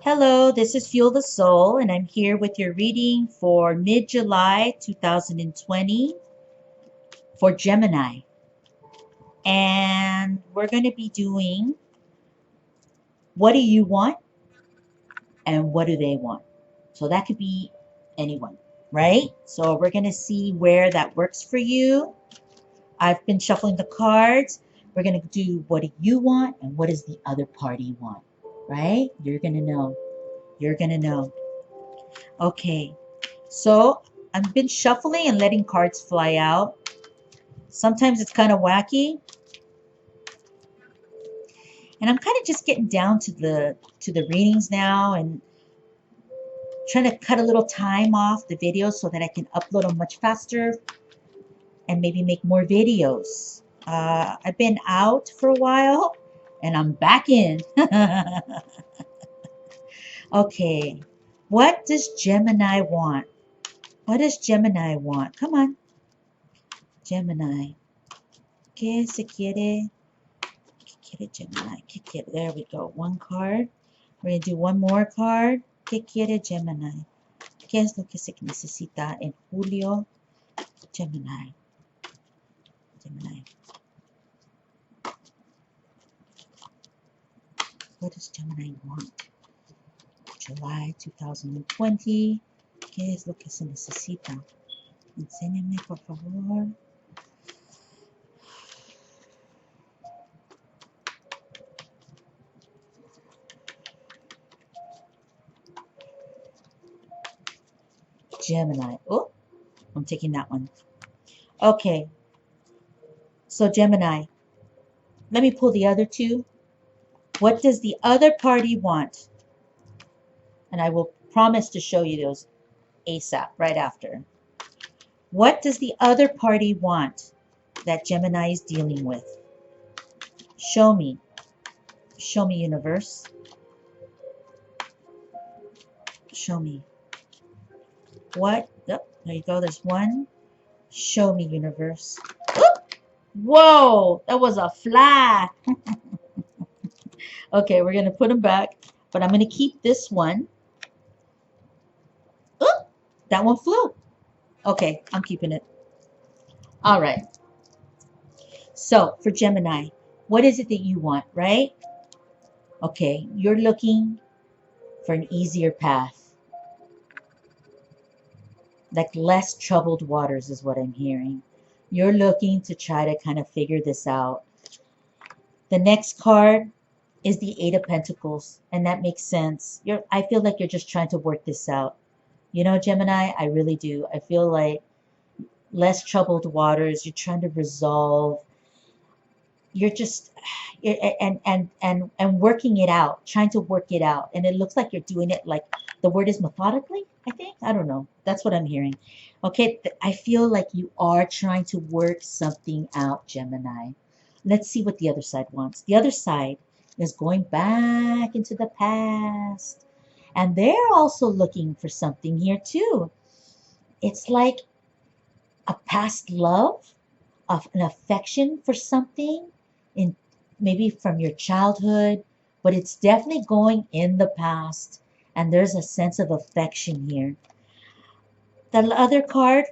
Hello, this is Fuel the Soul, and I'm here with your reading for mid-July 2020 for Gemini. And we're going to be doing what do you want and what do they want? So that could be anyone, right? So we're going to see where that works for you. I've been shuffling the cards. We're going to do what do you want and what does the other party want, right? You're going to know. You're going to know. Okay, so I've been shuffling and letting cards fly out. Sometimes it's kind of wacky. And I'm kind of just getting down to the readings now and trying to cut a little time off the videos so that I can upload them much faster and maybe make more videos. I've been out for a while and I'm back in. Okay, what does Gemini want? What does Gemini want? Come on, Gemini. ¿Qué se quiere? ¿Qué quiere Gemini? ¿Qué quiere? There we go. One card. We're going to do one more card. ¿Qué quiere Gemini? ¿Qué es lo que se necesita en julio? Gemini. Gemini. What does Gemini want? July 2020. ¿Qué es lo que se necesita? Enséñame, por favor. Gemini. Oh, I'm taking that one. Okay. So Gemini, let me pull the other two. What does the other party want? And I will promise to show you those ASAP right after. What does the other party want that Gemini is dealing with? Show me. Show me, universe. Show me. What? Oh, there you go. There's one. Show me, universe. Oh, whoa, that was a fly. Okay, we're going to put them back, but I'm going to keep this one. Oh, that one flew. Okay, I'm keeping it. All right. So for Gemini, what is it that you want, right? Okay, you're looking for an easier path. Like less troubled waters is what I'm hearing. You're looking to try to kind of figure this out. The next card is the Eight of Pentacles, and that makes sense. I feel like you're just trying to work this out. You know, Gemini, I really do. I feel like less troubled waters. You're trying to resolve. You're just and working it out, trying to work it out. And it looks like you're doing it like the word is methodically, I think. I don't know. That's what I'm hearing. Okay, I feel like you are trying to work something out, Gemini. Let's see what the other side wants. The other side is going back into the past. And they're also looking for something here too. It's like a past love, of an affection for something, in maybe from your childhood, but it's definitely going in the past. And there's a sense of affection here. The other card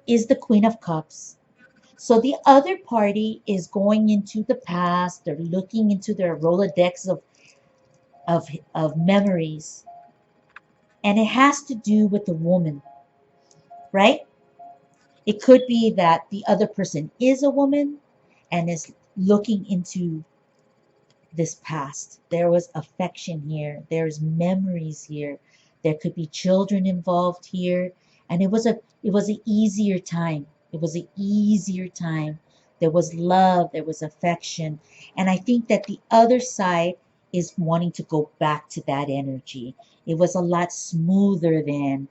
is the Queen of Cups. So the other party is going into the past. They're looking into their Rolodex of memories. And it has to do with the woman, right? It could be that the other person is a woman and is looking into this past. There was affection here. There's memories here. There could be children involved here. And it was an easier time. It was an easier time. There was love. There was affection. And I think that the other side is wanting to go back to that energy. It was a lot smoother then.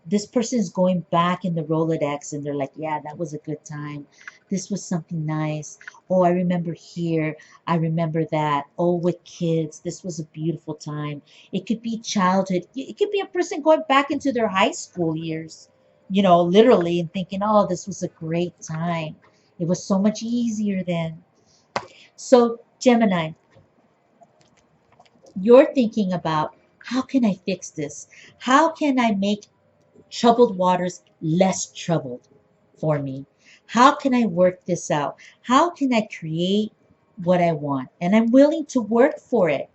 This person is going back in the Rolodex and they're like, yeah, that was a good time. This was something nice. Oh, I remember here. I remember that. Oh, with kids, this was a beautiful time. It could be childhood. It could be a person going back into their high school years, you know, literally, and thinking, oh, this was a great time. It was so much easier then. So, Gemini, You're thinking about, how can I fix this? How can I make troubled waters less troubled for me? How can I work this out? How can I create what I want? And I'm willing to work for it.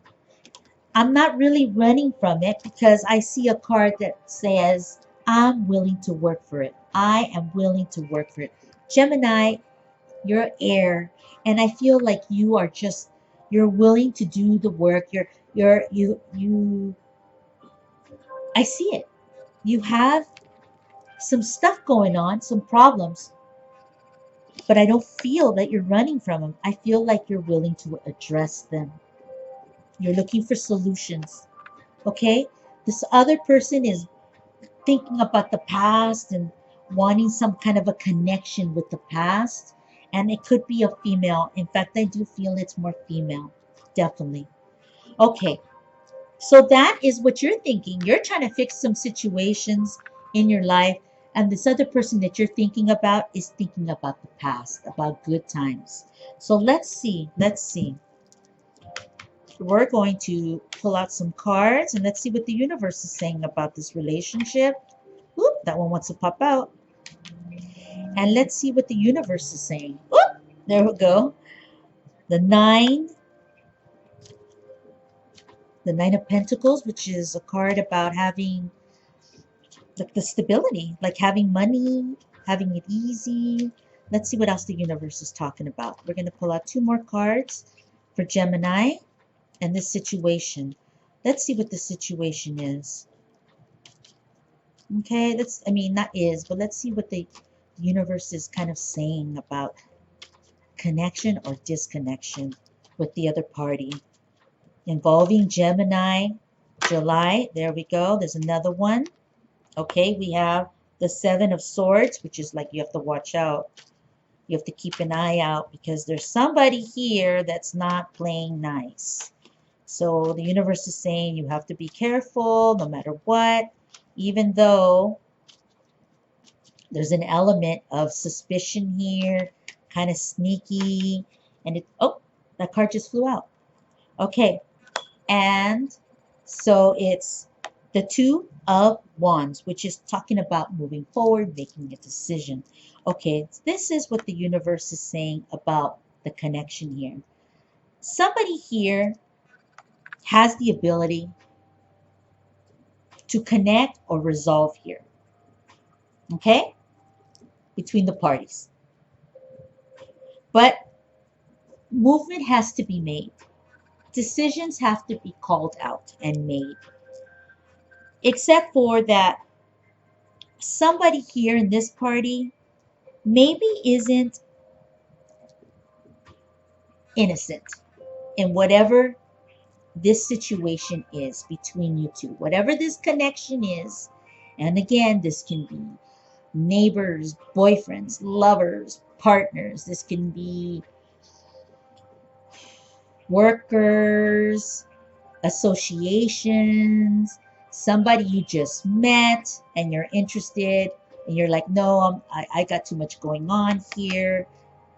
I'm not really running from it because I see a card that says, I'm willing to work for it. I am willing to work for it. Gemini, you're air, and I feel like you are just, you're willing to do the work. You I see it. You have some stuff going on, some problems, but I don't feel that you're running from them. I feel like you're willing to address them. You're looking for solutions. Okay? This other person is thinking about the past and wanting some kind of a connection with the past. And it could be a female. In fact, I do feel it's more female. Definitely. Okay. So that is what you're thinking. You're trying to fix some situations in your life. And this other person that you're thinking about is thinking about the past, about good times. So let's see. Let's see. We're going to pull out some cards and let's see what the universe is saying about this relationship. Oop, that one wants to pop out. And let's see what the universe is saying. Oop, there we go. The Nine of Pentacles, which is a card about having the stability, like having money, having it easy. Let's see what else the universe is talking about. We're going to pull out two more cards for Gemini and this situation. Let's see what the situation is. Okay, not is, but let's see what the universe is kind of saying about connection or disconnection with the other party. Involving Gemini, July. There we go. There's another one. Okay, we have the Seven of Swords, which is like you have to watch out. You have to keep an eye out because there's somebody here that's not playing nice. So the universe is saying you have to be careful no matter what, even though there's an element of suspicion here, kind of sneaky. And oh, that card just flew out. Okay, and so it's the Two of Wands, which is talking about moving forward, making a decision. Okay, this is what the universe is saying about the connection here. Somebody here has the ability to connect or resolve here, okay, between the parties. But movement has to be made. Decisions have to be called out and made. Except for that somebody here in this party maybe isn't innocent in whatever this situation is between you two. Whatever this connection is, and again, this can be neighbors, boyfriends, lovers, partners. This can be workers, associations, somebody you just met and you're interested and you're like, no, I got too much going on here.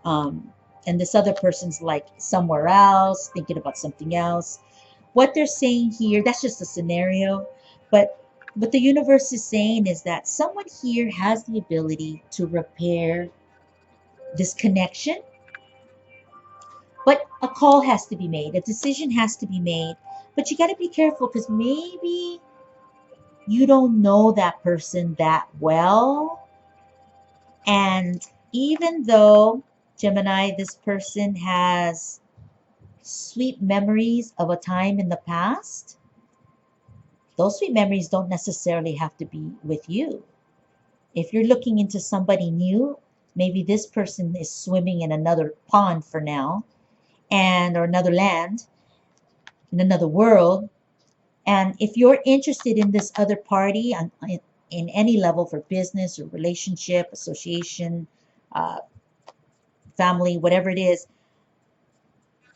And this other person's like somewhere else, thinking about something else. What they're saying here, that's just a scenario. But what the universe is saying is that someone here has the ability to repair this connection. But a call has to be made. A decision has to be made. But you got to be careful because maybe you don't know that person that well. And even though, Gemini, this person has sweet memories of a time in the past, those sweet memories don't necessarily have to be with you. If you're looking into somebody new, maybe this person is swimming in another pond for now, or another land, in another world. And if you're interested in this other party in any level for business or relationship, association, family, whatever it is,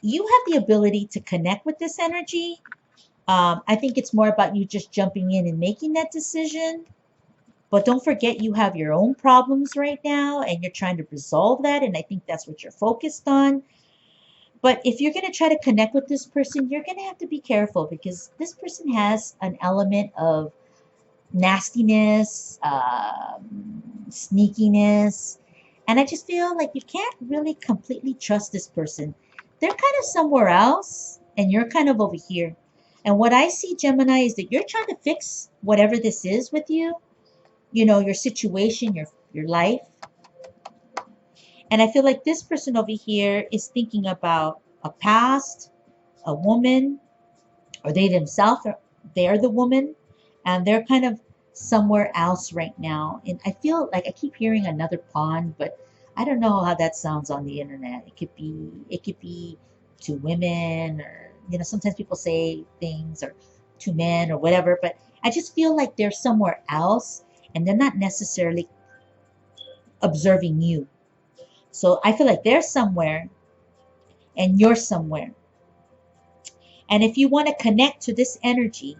you have the ability to connect with this energy. I think it's more about you just jumping in and making that decision. But don't forget you have your own problems right now and you're trying to resolve that. And I think that's what you're focused on. But if you're going to try to connect with this person, you're going to have to be careful because this person has an element of nastiness, sneakiness. And I just feel like you can't really completely trust this person. They're kind of somewhere else and you're kind of over here. And what I see, Gemini, is that you're trying to fix whatever this is with you, your situation, your life. And I feel like this person over here is thinking about a past, a woman, or they themselves, they're the woman, and they're kind of somewhere else right now. And I feel like I keep hearing another pond, but I don't know how that sounds on the internet. It could be two women, or sometimes people say things, or two men, or whatever. But I just feel like they're somewhere else, and they're not necessarily observing you. So I feel like they're somewhere, and you're somewhere. And if you want to connect to this energy,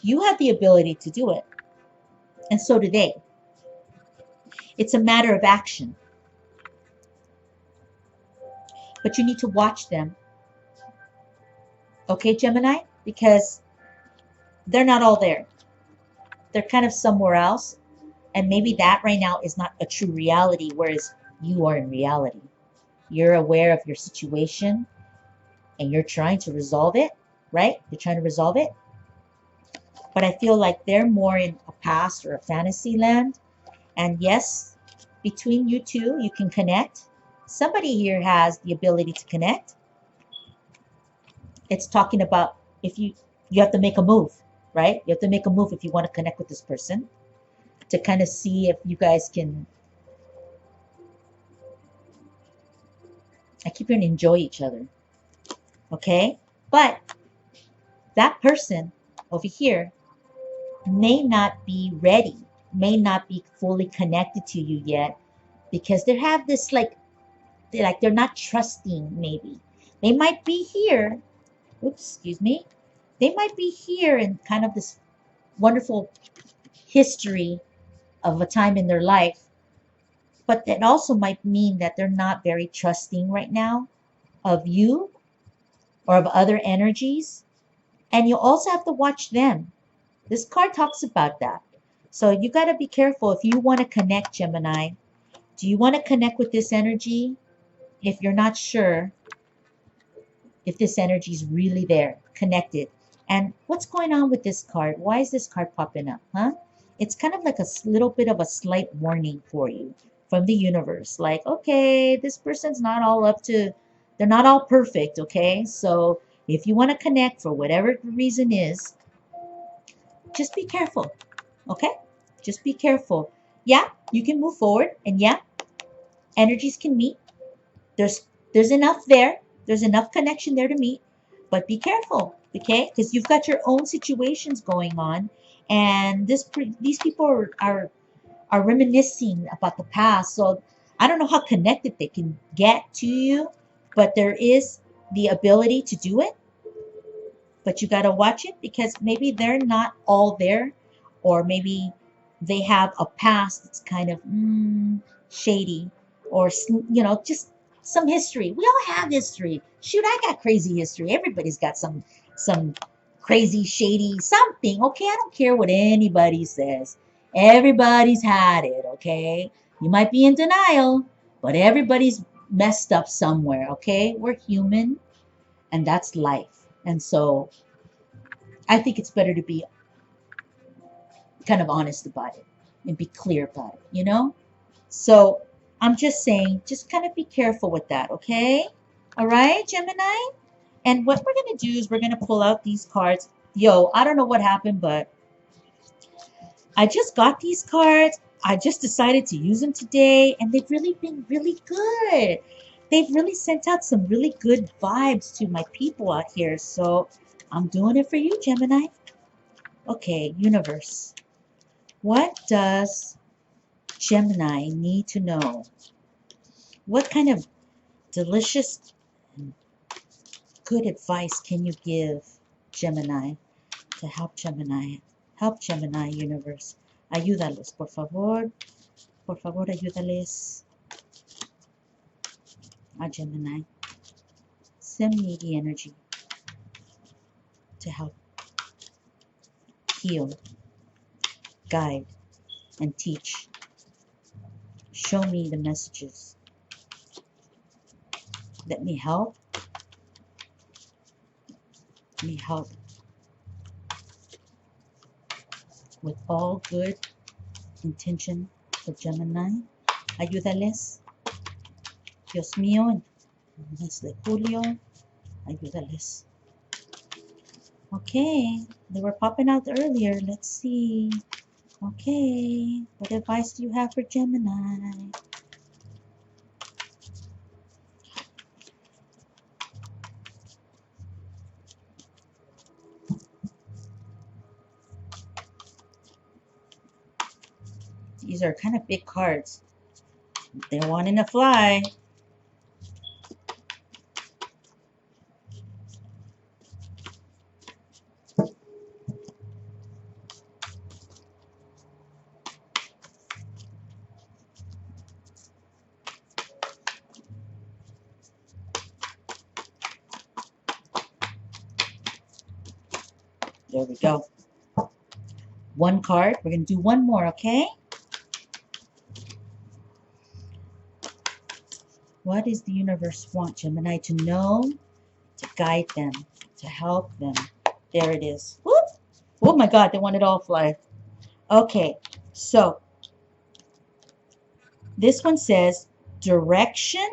you have the ability to do it. And so do they. It's a matter of action. But you need to watch them. Okay, Gemini? Because they're not all there. They're kind of somewhere else. And maybe that right now is not a true reality, whereas you are in reality. You're aware of your situation and you're trying to resolve it, right? You're trying to resolve it. But I feel like they're more in a past or a fantasy land. And yes, between you two, you can connect. Somebody here has the ability to connect. It's talking about if you have to make a move, right? You have to make a move if you want to connect with this person to kind of see if you guys can, I keep hearing, enjoy each other. Okay? But that person over here may not be ready, may not be fully connected to you yet, because they have this they're not trusting. Maybe they might be here, oops, excuse me, they might be here in kind of this wonderful history of a time in their life, but that also might mean that they're not very trusting right now of you or of other energies. And you also have to watch them. This card talks about that. So you got to be careful if you want to connect, Gemini. Do you want to connect with this energy? If you're not sure if this energy is really there, connected. And what's going on with this card? Why is this card popping up, huh? It's kind of like a little bit of a slight warning for you from the universe. Like, okay, this person's not all up to, they're not all perfect, okay? So if you want to connect for whatever the reason is, just be careful, okay? Just be careful. Yeah, you can move forward, and yeah, energies can meet. There's enough there. There's enough connection there to meet, but be careful, okay? Because you've got your own situations going on, and these people are reminiscing about the past. So I don't know how connected they can get to you, but there is the ability to do it. But you got to watch it because maybe they're not all there, or maybe they have a past that's kind of shady, or just some history. We all have history. Shoot, I got crazy history. Everybody's got some crazy, shady something. Okay, I don't care what anybody says. Everybody's had it. Okay, you might be in denial, but everybody's messed up somewhere. Okay, we're human, and that's life. And so I think it's better to be kind of honest about it and be clear about it. So I'm just saying, just kind of be careful with that, okay? All right, Gemini? And what we're going to do is we're going to pull out these cards. Yo, I don't know what happened, but I just got these cards. I just decided to use them today, and they've really been really good. They've really sent out some really good vibes to my people out here. So I'm doing it for you, Gemini. Okay, universe. What does Gemini need to know? What kind of delicious and good advice can you give Gemini to help Gemini? Help Gemini, universe. Ayúdalos, por favor. Por favor, ayúdales a Gemini. send me the energy to help heal, guide, and teach. Show me the messages. Let me help. Let me help with all good intention for Gemini. Ayúdales. Dios mío, en el mes de julio, ayúdales. Okay, they were popping out earlier. Let's see. Okay, what advice do you have for Gemini? These are kind of big cards. They're wanting to fly. There we go. One card. We're going to do one more, okay? What does the universe want Gemini to know, to guide them, to help them? There it is. Whoop! Oh my God, they want it all fly. Okay, so this one says direction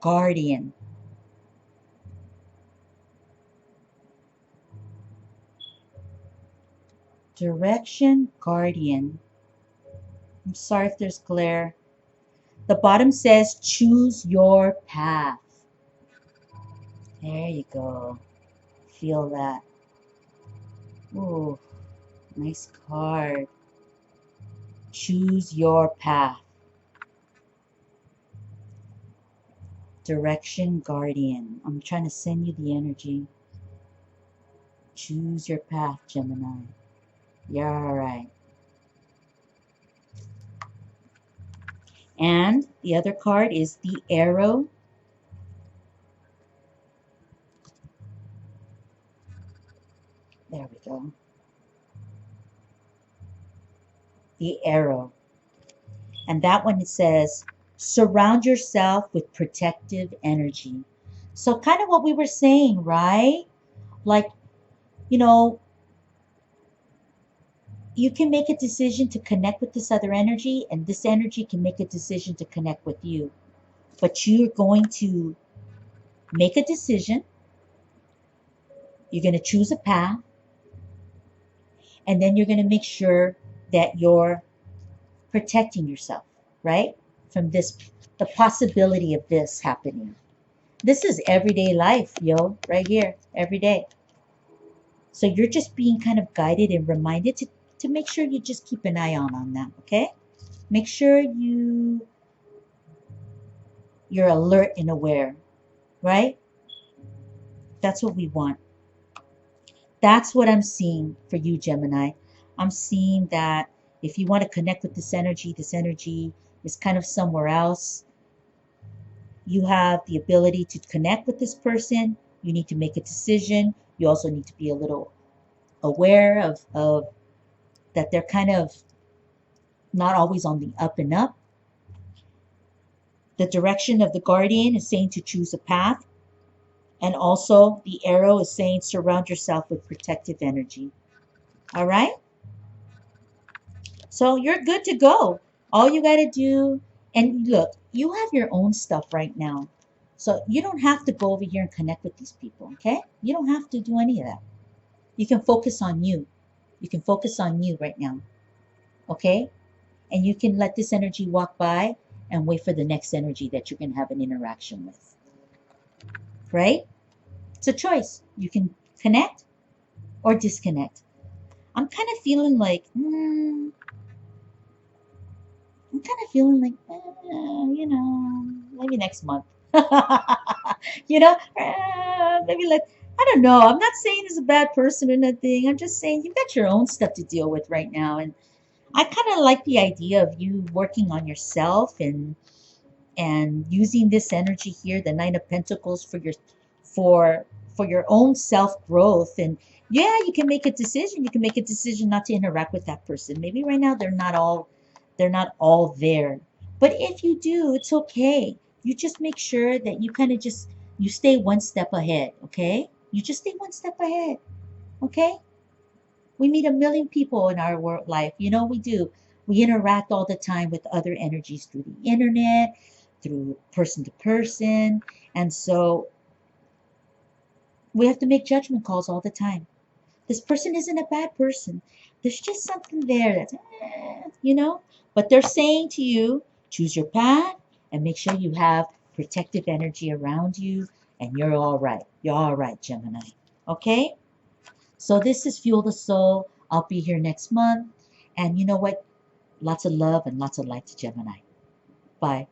guardian. Direction guardian. I'm sorry if there's glare. The bottom says choose your path. There you go. Feel that. Ooh, nice card. Choose your path. Direction guardian. I'm trying to send you the energy. Choose your path, Gemini. You're all right. And the other card is the arrow. There we go. The arrow. And that one, it says, surround yourself with protective energy. So kind of what we were saying, right? Like, you know, you can make a decision to connect with this other energy, and this energy can make a decision to connect with you. But you're going to make a decision. You're going to choose a path. And then you're going to make sure that you're protecting yourself, right? From this, the possibility of this happening. This is everyday life, yo, right here, every day. So you're just being kind of guided and reminded to make sure you just keep an eye on that, okay? Make sure you're alert and aware, right? That's what we want. That's what I'm seeing for you, Gemini. I'm seeing that if you want to connect with this energy is kind of somewhere else. You have the ability to connect with this person. You need to make a decision. You also need to be a little aware of that they're kind of not always on the up and up. The direction of the guardian is saying to choose a path. And also the arrow is saying surround yourself with protective energy. All right? So you're good to go. All you got to do, and look, you have your own stuff right now. So you don't have to go over here and connect with these people, okay? You don't have to do any of that. You can focus on you. You can focus on you right now, okay? And you can let this energy walk by and wait for the next energy that you're going to have an interaction with, right? It's a choice. You can connect or disconnect. I'm kind of feeling like, you know, maybe next month. You know, maybe like, I don't know. I'm not saying he's a bad person or nothing. I'm just saying you've got your own stuff to deal with right now. And I kind of like the idea of you working on yourself and using this energy here, the Nine of Pentacles, for your own self growth. And yeah, you can make a decision. You can make a decision not to interact with that person. Maybe right now they're not all there. But if you do, it's okay. You just make sure that you kind of just you stay one step ahead, okay? You just stay one step ahead, okay? We meet a million people in our world life. You know we do. We interact all the time with other energies through the internet, through person to person. And so we have to make judgment calls all the time. This person isn't a bad person. There's just something there that's, but they're saying to you, choose your path and make sure you have protective energy around you, and you're all right. You're all right, Gemini. Okay? So this is Fuel the Soul. I'll be here next month. And you know what? Lots of love and lots of light to Gemini. Bye.